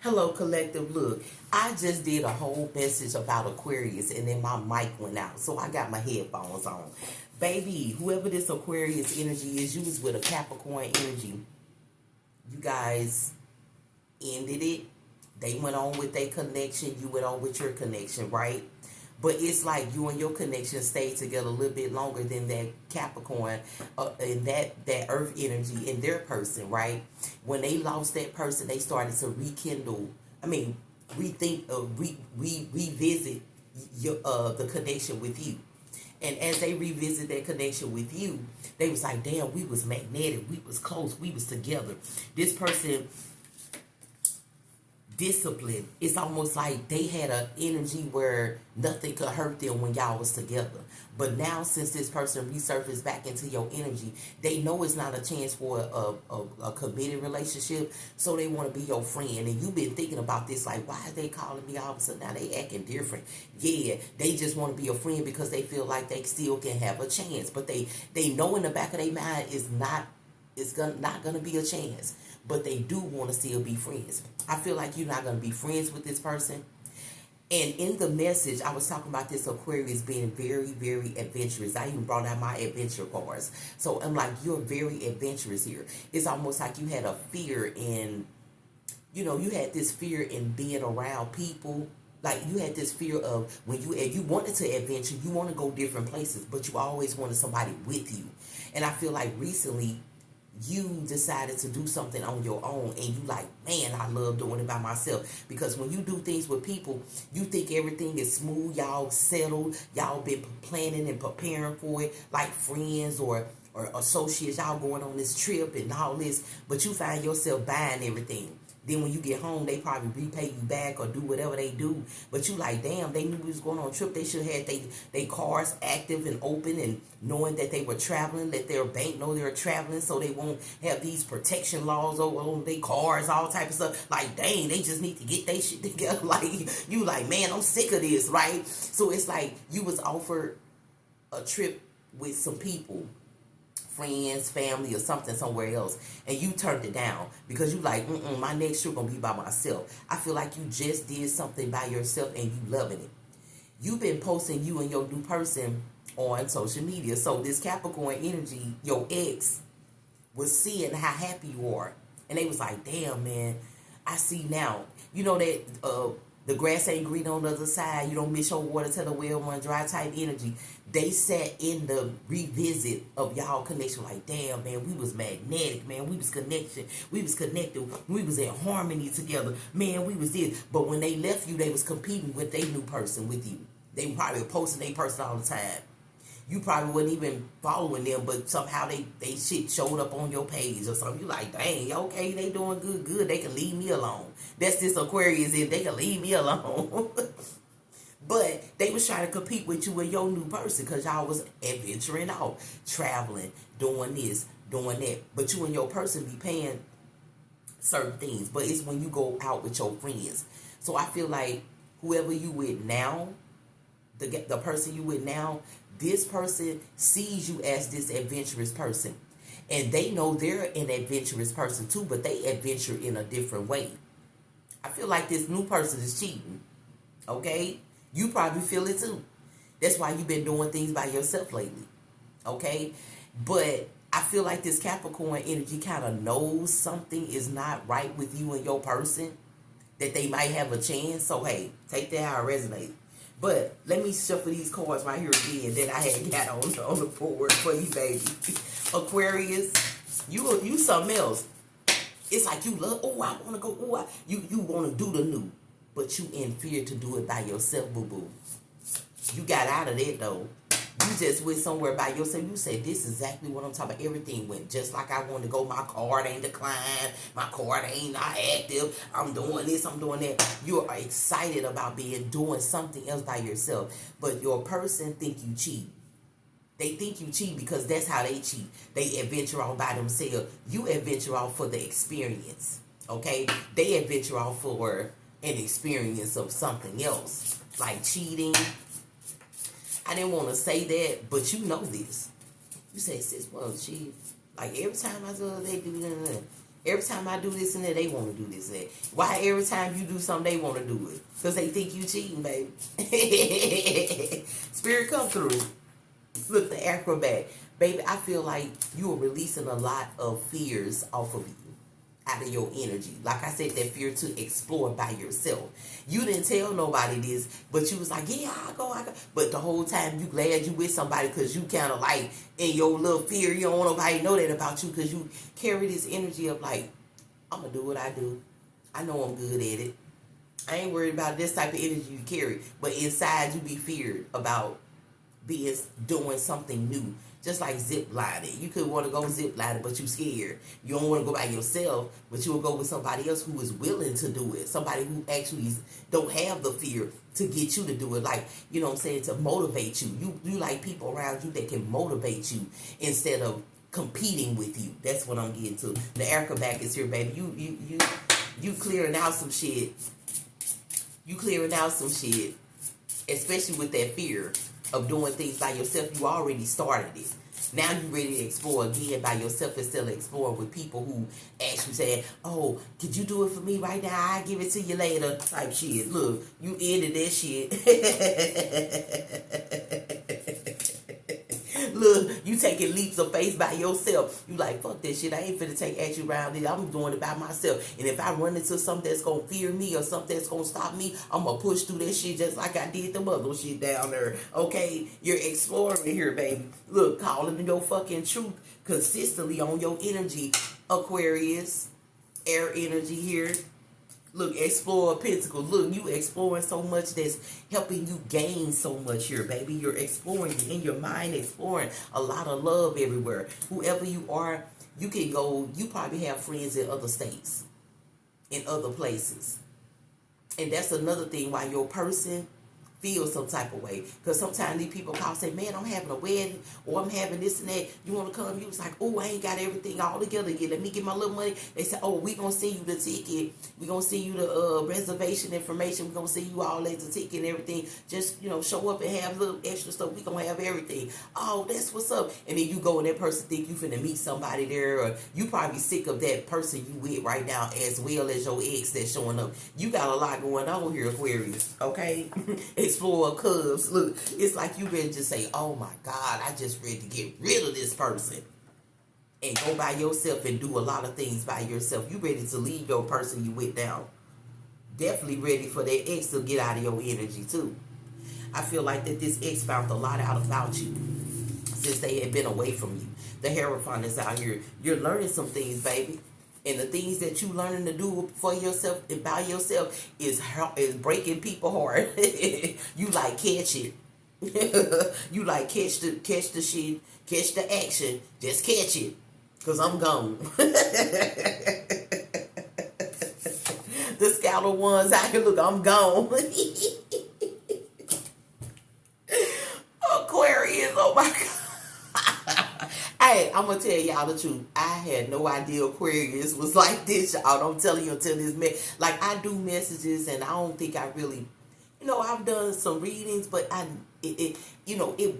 Hello, collective. Look, I just did a whole message about Aquarius and then my mic went out. So I got my headphones on. Baby, whoever this Aquarius energy is, you was with a Capricorn energy. You guys ended it. They went on with their connection. You went on with your connection, right? But it's like you and your connection stayed together a little bit longer than that Capricorn and that Earth energy in their person, right? When they lost that person, they started to rekindle. I mean, rethink, revisit the connection with you. And as they revisit that connection with you, they was like, damn, we was magnetic, we was close, we was together. This person discipline. It's almost like they had an energy where nothing could hurt them when y'all was together. But now, since this person resurfaced back into your energy, they know it's not a chance for a committed relationship, so they want to be your friend. And you've been thinking about this, like, why are they calling me all of a sudden? Now they acting different. Yeah, they just want to be a friend because they feel like they still can have a chance. But they know in the back of their mind it's not gonna be a chance, but they do want to still be friends. I feel like you're not gonna be friends with this person. And in the message, I was talking about this Aquarius being very, very adventurous. I even brought out my adventure cards. So I'm like, you're very adventurous here. It's almost like you had a fear in, you had this fear in being around people. Like you had this fear of when you wanted to adventure, you want to go different places, but you always wanted somebody with you. And I feel like recently, you decided to do something on your own and you like, man, I love doing it by myself. Because when you do things with people, you think everything is smooth, y'all settled, y'all been planning and preparing for it, like friends or associates, y'all going on this trip and all this, but you find yourself buying everything. Then when you get home, they probably repay you back or do whatever they do. But you like, damn, they knew we was going on a trip. They should have had they cars active and open and knowing that they were traveling, let their bank know they were traveling so they won't have these protection laws over their cars, all type of stuff. Like, dang, they just need to get their shit together. Like, you like, man, I'm sick of this, right? So it's like you was offered a trip with some people, friends, family, or something somewhere else, and you turned it down because you like, my next trip gonna be by myself. I feel like you just did something by yourself and you loving it. You've been posting you and your new person on social media. So this Capricorn energy, your ex, was seeing how happy you are, and they was like, damn, man, I see now. You know that the grass ain't green on the other side. You don't miss your water till the well run dry type energy. They sat in the revisit of y'all connection like, damn, man, we was magnetic, man. We was connected. We was connected. We was in harmony together. Man, we was this. But when they left you, they was competing with their new person with you. They probably were posting their person all the time. You probably wasn't even following them, but somehow they shit showed up on your page or something. You like, dang, okay, they doing good. They can leave me alone. That's this Aquarius if they can leave me alone. But they was trying to compete with you and your new person because y'all was adventuring out, traveling, doing this, doing that. But you and your person be paying certain things. But it's when you go out with your friends. So I feel like whoever you with now, the person you with now, this person sees you as this adventurous person. And they know they're an adventurous person too, but they adventure in a different way. I feel like this new person is cheating. Okay? You probably feel it too. That's why you've been doing things by yourself lately. Okay? But I feel like this Capricorn energy kind of knows something is not right with you and your person, that they might have a chance. So, hey, take that how it resonates. But let me shuffle these cards right here again that I had got on the board for you, baby. Aquarius, you something else. It's like you love, I want to go, you want to do the new, but you in fear to do it by yourself, boo-boo. You got out of that, though. You just went somewhere by yourself. You said, this is exactly what I'm talking about. Everything went just like I wanted to go. My card ain't declined. My card ain't not active. I'm doing this. I'm doing that. You're excited about doing something else by yourself. But your person think you cheat. They think you cheat because that's how they cheat. They adventure off by themselves. You adventure off for the experience. Okay? They adventure off for an experience of something else. Like cheating. I didn't want to say that, but you know this. You say, sis, well, she, like every time I do they do that. Every time I do this and that, they want to do this and that. Why every time you do something, they want to do it? Because they think you cheating, baby. Spirit, come through. Look, the acrobat. Baby, I feel like you are releasing a lot of fears off of you, out of your energy. Like I said, that fear to explore by yourself. You didn't tell nobody this, but you was like, yeah, I'll go. But the whole time you glad you with somebody because you kind of like in your little fear. You don't want nobody to know that about you because you carry this energy of like, I'm going to do what I do. I know I'm good at it. I ain't worried about this type of energy you carry. But inside you be feared about doing something new. Just like zip lining. You could want to go zip lining, but you scared. You don't want to go by yourself, but you will go with somebody else who is willing to do it. Somebody who actually don't have the fear to get you to do it. Like, you know what I'm saying, to motivate you. You like people around you that can motivate you instead of competing with you. That's what I'm getting to. The acrobat is here, baby. You clearing out some shit. You clearing out some shit. Especially with that fear of doing things by yourself. You already started it. Now you're ready to explore again by yourself instead of exploring with people who actually say, oh, could you do it for me right now? I'll give it to you later type shit. Look, you ended that shit. Look, you taking leaps of faith by yourself. You like, fuck that shit. I ain't finna take action around it. I'm doing it by myself. And if I run into something that's gonna fear me or something that's gonna stop me, I'm gonna push through that shit just like I did the other shit down there. Okay? You're exploring here, baby. Look, calling your fucking truth consistently on your energy, Aquarius. Air energy here. Look, explore Pentacles. Look, you exploring so much that's helping you gain so much here, baby. You're exploring in your mind, exploring a lot of love everywhere. Whoever you are, you can go. You probably have friends in other states, in other places. And that's another thing why your person feel some type of way. Because sometimes these people call and say, man, I'm having a wedding or I'm having this and that. You want to come? You was like, oh, I ain't got everything all together yet. Let me get my little money. They said, oh, we going to send you the ticket. We going to send you the reservation information. We going to send you all that, the ticket and everything. Just, you know, show up and have a little extra stuff. We going to have everything. Oh, that's what's up. And then you go and that person think you finna meet somebody there, or you probably sick of that person you with right now as well as your ex that's showing up. You got a lot going on here, Aquarius. Okay? Explore Cubs. Look, it's like you ready to say, oh my God, I just ready to get rid of this person and go by yourself and do a lot of things by yourself. You ready to leave your person you with now. Definitely ready for that ex to get out of your energy too. I feel like that this ex found a lot out about you since they had been away from you. The Hierophant is out here. You're learning some things, baby. And the things that you learning to do for yourself and by yourself is breaking people's heart. You like catch it. You like catch the shit, catch the action. Just catch it. Cause I'm gone. The scouter ones out here, look, I'm gone. Aquarius, oh my God. Hey, I'm going to tell y'all the truth. I had no idea Aquarius was like this, y'all. I'm telling you until this like, I do messages and I don't think I really, you know, I've done some readings, but it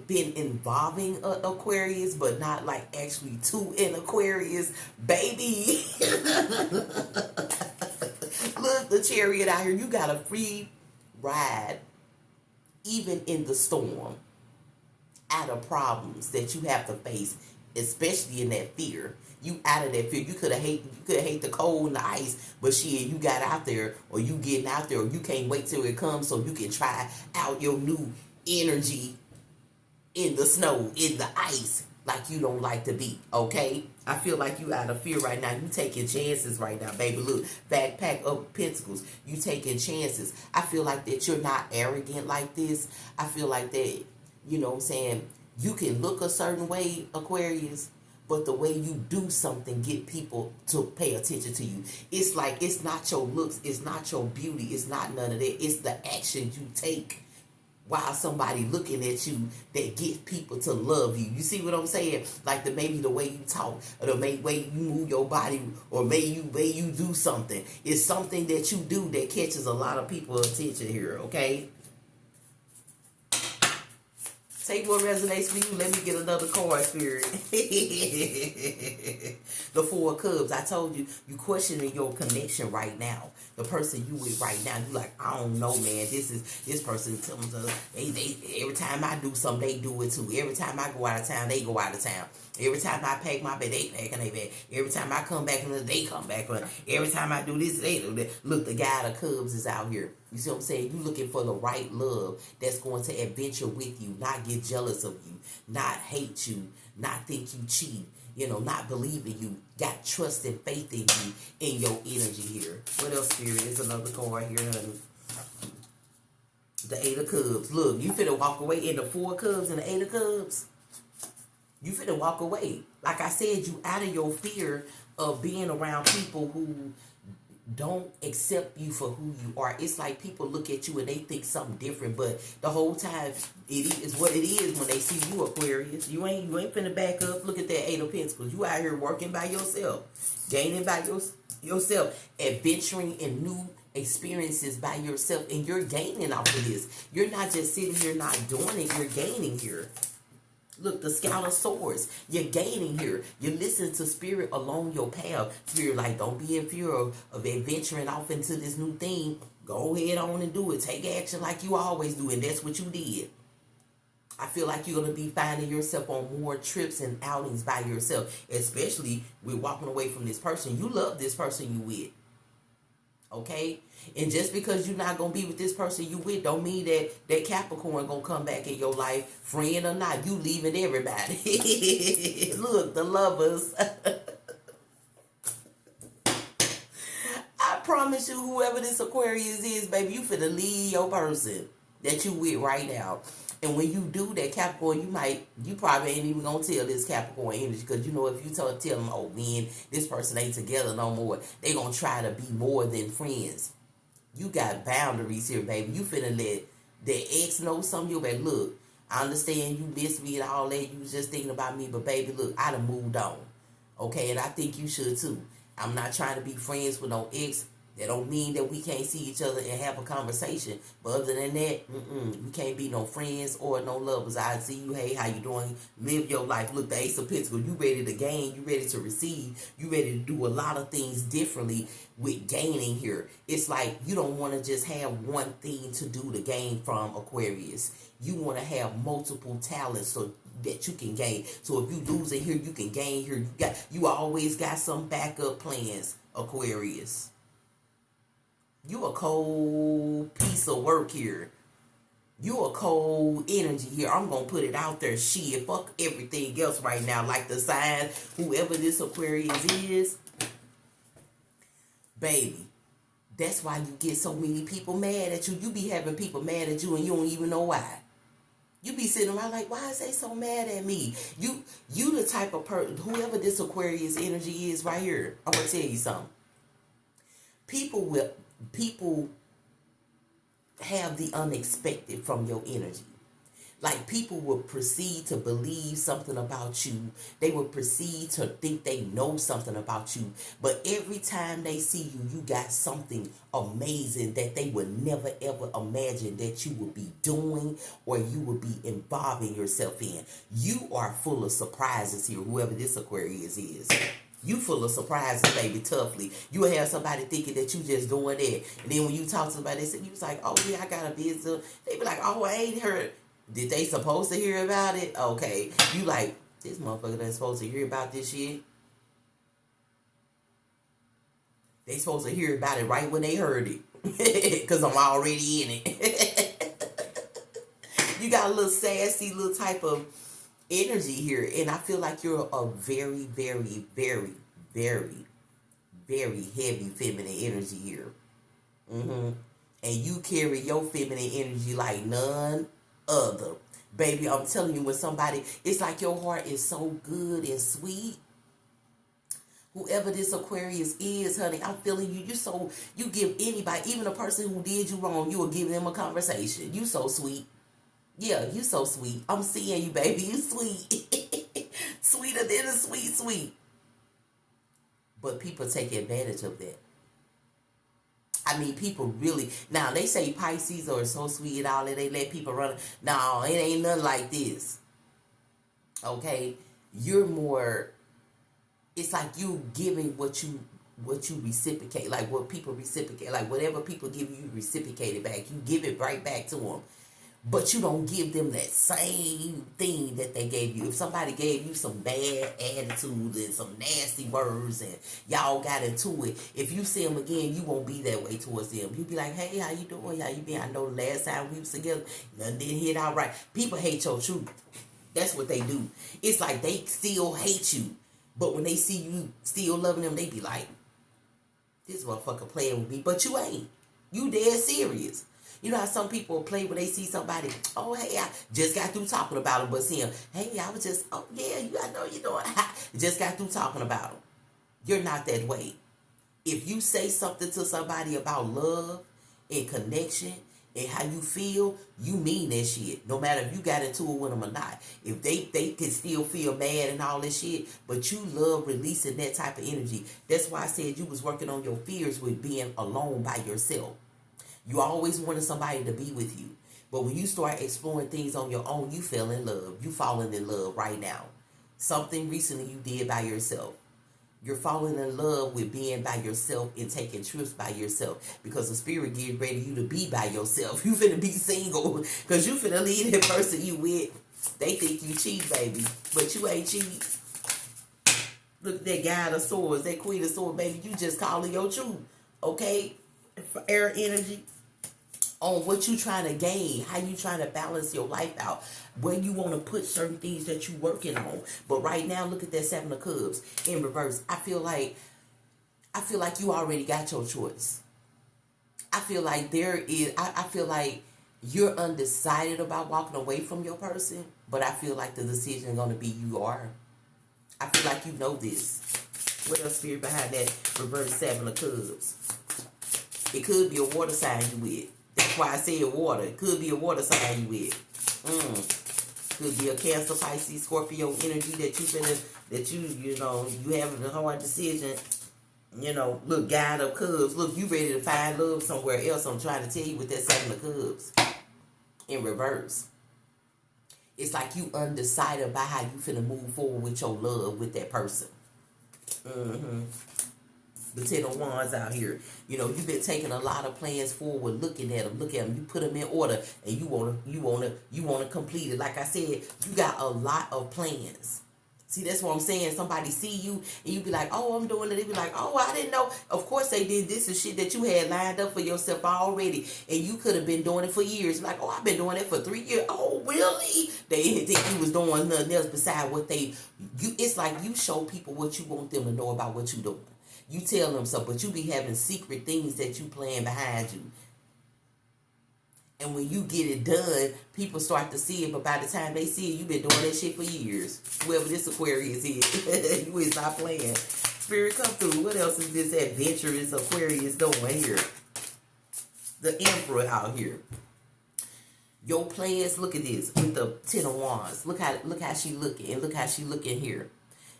been involving Aquarius, but not like actually to an Aquarius, baby. Look, the Chariot out here. You got a free ride, even in the storm, out of problems that you have to face, especially in that fear. You out of that fear. You could have hate the cold and the ice, but shit, you got out there, or you getting out there, or you can't wait till it comes so you can try out your new energy in the snow, in the ice, like you don't like to be, okay? I feel like you out of fear right now. You taking chances right now, baby. Look, backpack of Pentacles. You taking chances. I feel like that you're not arrogant like this. I feel like that, you know what I'm saying, you can look a certain way, Aquarius, but the way you do something get people to pay attention to you. It's like, it's not your looks, it's not your beauty, it's not none of that. It's the action you take while somebody looking at you that gets people to love you. You see what I'm saying? Like maybe the way you talk, or the way you move your body, or maybe you do something. It's something that you do that catches a lot of people's attention here, okay? Take what resonates for you. Let me get another card, Spirit. The Four of Cups. I told you, you questioning your connection right now. The person you with right now, you like, I don't know, man. This person telling us they every time I do something, they do it too. Every time I go out of town, they go out of town. Every time I pack my bag, they pack and they bag. Every time I come back, they come back. Every time I do this, they do that. Look, the guy of Cubs is out here. You see what I'm saying? You looking for the right love that's going to adventure with you, not get jealous of you, not hate you, not think you cheat, not believe in you, got trust and faith in you, in your energy here. What else, Spirit? There's another card here, honey. The Eight of Cups. Look, you finna walk away in the Four of Cups and the Eight of Cups. You finna walk away. Like I said, you out of your fear of being around people who don't accept you for who you are. It's like people look at you and they think something different, but the whole time it is what it is when they see you, Aquarius. You ain't finna back up. Look at that Eight of Pentacles. You out here working by yourself, gaining by yourself, adventuring in new experiences by yourself, and you're gaining off of this. You're not just sitting here not doing it, you're gaining here. Look, the Scout of Swords. You're gaining here. You listen to Spirit along your path. Spirit, like, don't be in fear of adventuring off into this new thing. Go ahead on and do it. Take action like you always do. And that's what you did. I feel like you're going to be finding yourself on more trips and outings by yourself. Especially with walking away from this person. You love this person you with. Okay? And just because you're not going to be with this person you with, don't mean that Capricorn going to come back in your life, friend or not. You leaving everybody. Look, the Lovers. I promise you, whoever this Aquarius is, baby, you finna leave your person that you with right now. And when you do that, Capricorn, you probably ain't even gonna tell this Capricorn energy, because if you tell them, oh man, this person ain't together no more, they gonna try to be more than friends. You got boundaries here, baby. You finna let the ex know something. You better look. I understand you miss me and all that. You was just thinking about me, but baby, look, I done moved on. Okay, and I think you should too. I'm not trying to be friends with no ex. That don't mean that we can't see each other and have a conversation. But other than that, we can't be no friends or no lovers. I see you. Hey, how you doing? Live your life. Look, the Ace of Pentacles. You ready to gain. You ready to receive. You ready to do a lot of things differently with gaining here. It's like you don't want to just have one thing to do to gain from, Aquarius. You want to have multiple talents so that you can gain. So if you lose it here, you can gain here. You always got some backup plans, Aquarius. You a cold piece of work here. You a cold energy here. I'm going to put it out there. Shit, fuck everything else right now. Like the sign, whoever this Aquarius is. Baby, that's why you get so many people mad at you. You be having people mad at you and you don't even know why. You be sitting around like, why is they so mad at me? You the type of person, whoever this Aquarius energy is right here. I'm going to tell you something. People have the unexpected from your energy. Like people will proceed to believe something about you. They will proceed to think they know something about you. But every time they see you, you got something amazing that they would never ever imagine that you would be doing or you would be involving yourself in. You are full of surprises here, whoever this Aquarius is. You full of surprises, baby, toughly. You will have somebody thinking that you just doing that. And then when you talk to somebody, you was like, oh, yeah, I got a business. They be like, oh, I ain't heard. Did they supposed to hear about it? Okay. You like, this motherfucker ain't supposed to hear about this shit. They supposed to hear about it right when they heard it. Because I'm already in it. You got a little sassy little type of energy here, and I feel like you're a very, very, very, very, very heavy feminine energy here. And you carry your feminine energy like none other. Baby, I'm telling you, when somebody, it's like your heart is so good and sweet. Whoever this Aquarius is, honey, I'm feeling you. You give anybody, even a person who did you wrong, you will give them a conversation. You so sweet. Yeah, you so sweet. I'm seeing you, baby. You sweet. Sweeter than a sweet. But people take advantage of that. I mean, people really, now they say Pisces are so sweet and all that, they let people run. No, it ain't nothing like this. Okay? You're more, it's like you giving what you reciprocate, like what people reciprocate, like whatever people give you, you reciprocate it back. You give it right back to them. But you don't give them that same thing that they gave you. If somebody gave you some bad attitude and some nasty words and y'all got into it, if you see them again, you won't be that way towards them. You be like, hey, how you doing? How you been? I know the last time we was together, nothing didn't hit out right. People hate your truth. That's what they do. It's like they still hate you. But when they see you still loving them, they be like, this motherfucker playing with me. But you ain't. You dead serious. You know how some people play when they see somebody, oh, hey, I just got through talking about him, but see him, hey, I was just, oh, yeah, I know you're doing, just got through talking about him. You're not that way. If you say something to somebody about love and connection and how you feel, you mean that shit. No matter if you got into it with them or not. If they can still feel mad and all this shit, but you love releasing that type of energy. That's why I said you was working on your fears with being alone by yourself. You always wanted somebody to be with you. But when you start exploring things on your own, you fell in love. You falling in love right now. Something recently you did by yourself. You're falling in love with being by yourself and taking trips by yourself. Because the spirit getting ready you to be by yourself. You finna be single. Because you finna leave that person you with. They think you cheat, baby. But you ain't cheat. Look at that guy of swords. That queen of swords, baby. You just calling your truth. Okay? For air energy. On what you trying to gain, how you trying to balance your life out, where you want to put certain things that you working on. But right now, look at that Seven of Cups in reverse. I feel like you already got your choice. I feel like I feel like you're undecided about walking away from your person, but I feel like the decision is going to be you are. I feel like you know this. What else spirit behind that reverse Seven of Cups? It could be a water sign you with. That's why I said water. It could be a water sign you with. Could be a Cancer, Pisces, Scorpio energy that you having a hard decision. Look, guide of Cubs. Look, you ready to find love somewhere else. I'm trying to tell you with that Seven of Cubs in reverse. It's like you undecided about how you finna move forward with your love with that person. The Ten of Wands out here. You've been taking a lot of plans forward, looking at them, you put them in order, and you wanna complete it. Like I said, you got a lot of plans. See, that's what I'm saying. Somebody see you, and you be like, oh, I'm doing it. They be like, oh, I didn't know. Of course they did. This is shit that you had lined up for yourself already, and you could have been doing it for years. Like, oh, I've been doing it for 3 years. Oh, really? They didn't think you was doing nothing else besides what it's like you show people what you want them to know about what you doing. You tell them so, but you be having secret things that you plan behind you. And when you get it done, people start to see it, but by the time they see it, you've been doing that shit for years. Whoever this Aquarius is, you ain't stop playing. Spirit, come through. What else is this adventurous Aquarius doing here? The Emperor out here. Your plans, look at this, with the Ten of Wands. Look how she looking, and look how she looking here.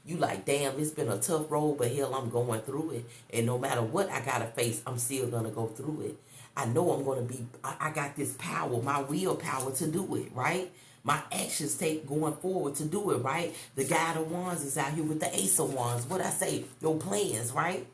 You like, damn, it's been a tough road, but hell, I'm going through it. And no matter what I got to face, I'm still going to go through it. I know I'm going to be, I got this power, my willpower to do it, right? My actions take going forward to do it, right? The Guide of Wands is out here with the Ace of Wands. What I say? Your plans, right?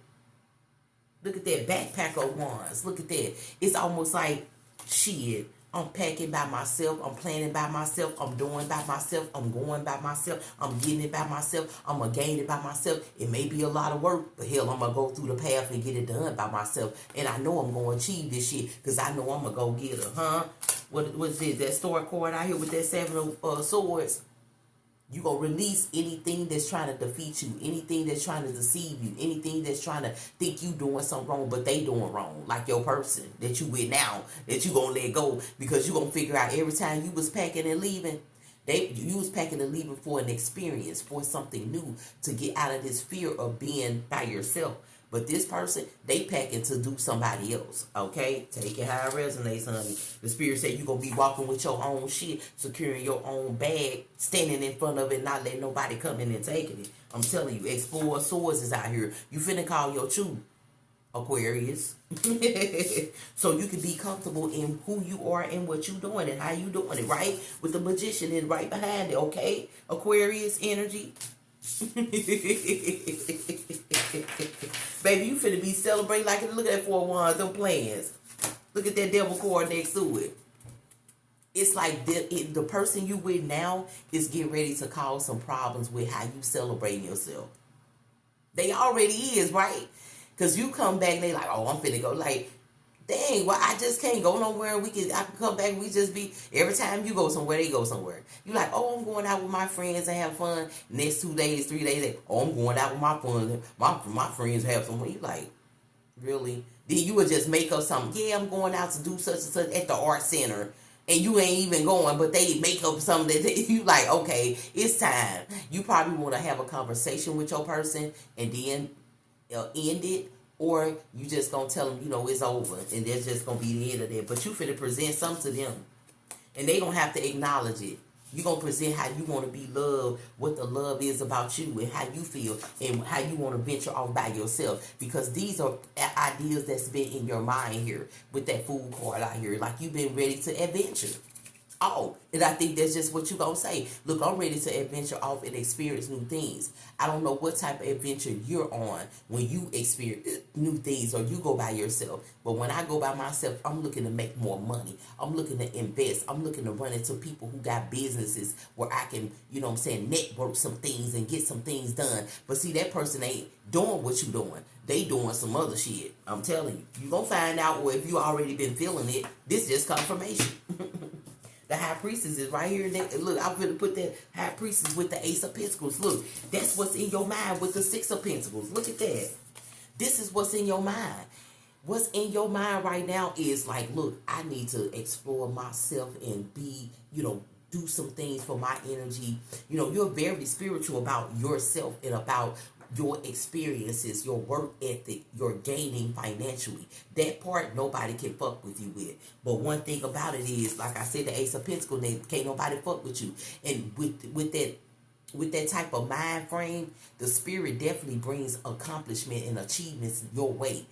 Look at that backpack of Wands. Look at that. It's almost like, shit. I'm packing by myself. I'm planning by myself. I'm doing by myself. I'm going by myself. I'm getting it by myself. I'm going to gain it by myself. It may be a lot of work, but hell, I'm going to go through the path and get it done by myself. And I know I'm going to achieve this shit because I know I'm going to go get her, huh? What is this? That Star card out here with that Seven of Swords? You going to release anything that's trying to defeat you, anything that's trying to deceive you, anything that's trying to think you doing something wrong, but they doing wrong. Like your person that you with now, that you going to let go because you going to figure out every time you was packing and leaving, you was packing and leaving for an experience, for something new, to get out of this fear of being by yourself. But this person, they packing to do somebody else, okay? Take it how it resonates, honey. The spirit said you're going to be walking with your own shit, securing your own bag, standing in front of it, not letting nobody come in and taking it. I'm telling you, Explorer Swords is out here. You finna call your truth. Aquarius. So you can be comfortable in who you are and what you doing and how you doing it, right? With the magician in right behind it, okay? Aquarius energy. Baby, you finna be celebrating like, look at that 4 wands, them plans. Look at that devil card next to it. It's like the person you with now is getting ready to cause some problems with how you celebrating yourself. They already is, right? Because you come back and they like, oh, I'm finna go. Like, dang, well, I just can't go nowhere. I can come back and we just be, every time you go somewhere, they go somewhere. You like, oh, I'm going out with my friends and have fun. Next 2 days, 3 days, oh, I'm going out with my fun. My friends have some fun. You like, really? Then you would just make up something. Yeah, I'm going out to do such and such at the art center. And you ain't even going, but they make up something that you like, okay, it's time. You probably want to have a conversation with your person and then end it, or you just gonna tell them, it's over, and that's just gonna be the end of it. But you finna present something to them, and they don't have to acknowledge it. You gonna present how you want to be loved, what the love is about you, and how you feel, and how you want to venture off by yourself. Because these are ideas that's been in your mind here with that Fool card out here. Like you've been ready to adventure. Oh, and I think that's just what you gonna say. Look, I'm ready to adventure off and experience new things. I don't know what type of adventure you're on when you experience new things or you go by yourself. But when I go by myself, I'm looking to make more money. I'm looking to invest. I'm looking to run into people who got businesses where I can, network some things and get some things done. But see, that person ain't doing what you doing. They doing some other shit. I'm telling you. You gonna find out, or if you already been feeling it, this just confirmation. The High Priestess is right here. Look, I'm going to put that High Priestess with the Ace of Pentacles. Look, that's what's in your mind with the Six of Pentacles. Look at that. This is what's in your mind. What's in your mind right now is like, look, I need to explore myself and be, do some things for my energy. You're very spiritual about yourself and about your experiences, your work ethic, your gaining financially. That part nobody can fuck with you with. But one thing about it is, like I said, the Ace of Pentacles, can't nobody fuck with you. And with that type of mind frame, the spirit definitely brings accomplishment and achievements your way.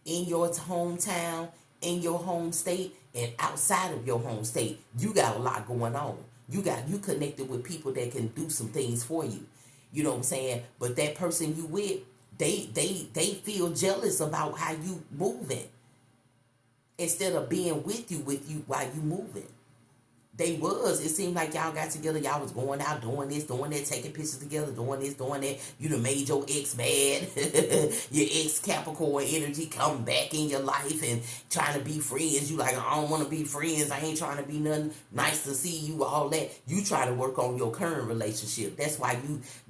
In your hometown, in your home state, and outside of your home state, you got a lot going on. You connected with people that can do some things for you. You know what I'm saying? But that person you with, they feel jealous about how you moving. Instead of being with you while you moving. It seemed like y'all got together, y'all was going out doing this, doing that, taking pictures together, doing this, doing that. You done made your ex mad. Your ex Capricorn energy come back in your life and trying to be friends. You like, I don't want to be friends. I ain't trying to be nothing. Nice to see you, all that. You try to work on your current relationship. That's why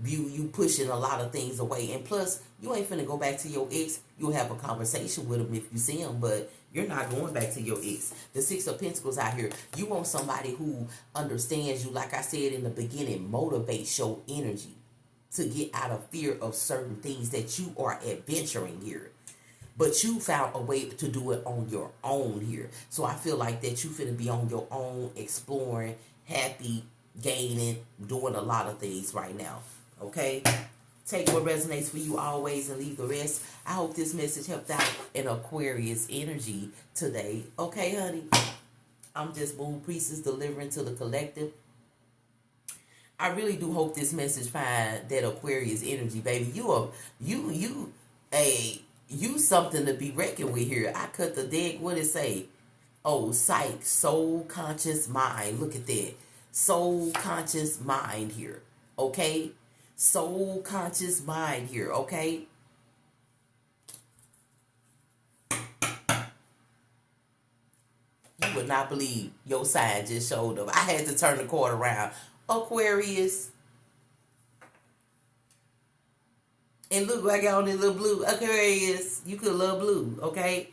you pushing a lot of things away. And plus, you ain't finna go back to your ex. You'll have a conversation with him if you see him, but you're not going back to your ex. The Six of Pentacles out here. You want somebody who understands you, like I said in the beginning, motivates your energy to get out of fear of certain things that you are adventuring here. But you found a way to do it on your own here. So I feel like that you finna be on your own, exploring, happy, gaining, doing a lot of things right now. Okay? Take what resonates for you always and leave the rest. I hope this message helped out in Aquarius energy today. Okay, honey? I'm just Moon Priestess delivering to the collective. I really do hope this message find that Aquarius energy, baby. You something to be reckoned with here. I cut the deck. What it say? Oh, psych, soul, conscious, mind. Look at that. Soul, conscious, mind here. Okay? Soul, conscious, mind here, okay? You would not believe your sign just showed up. I had to turn the card around. Aquarius. And look, I got on this little blue. Aquarius. You could love blue, okay?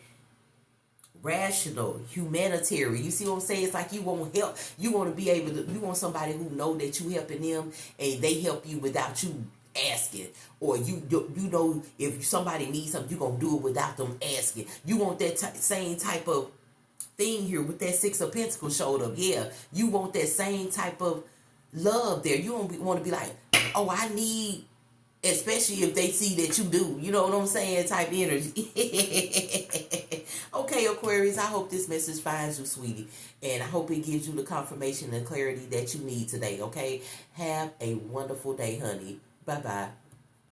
Rational, humanitarian. You see what I'm saying? It's like you want help. You want to be able to, you want somebody who know that you helping them and they help you without you asking. Or you know if somebody needs something, you're going to do it without them asking. You want that same type of thing here with that Six of Pentacles showed up. Yeah, you want that same type of love there. You don't want to be like, oh, I need Especially if they see that you do. You know what I'm saying? Type energy. Okay, Aquarius, I hope this message finds you, sweetie. And I hope it gives you the confirmation and clarity that you need today, okay? Have a wonderful day, honey. Bye-bye.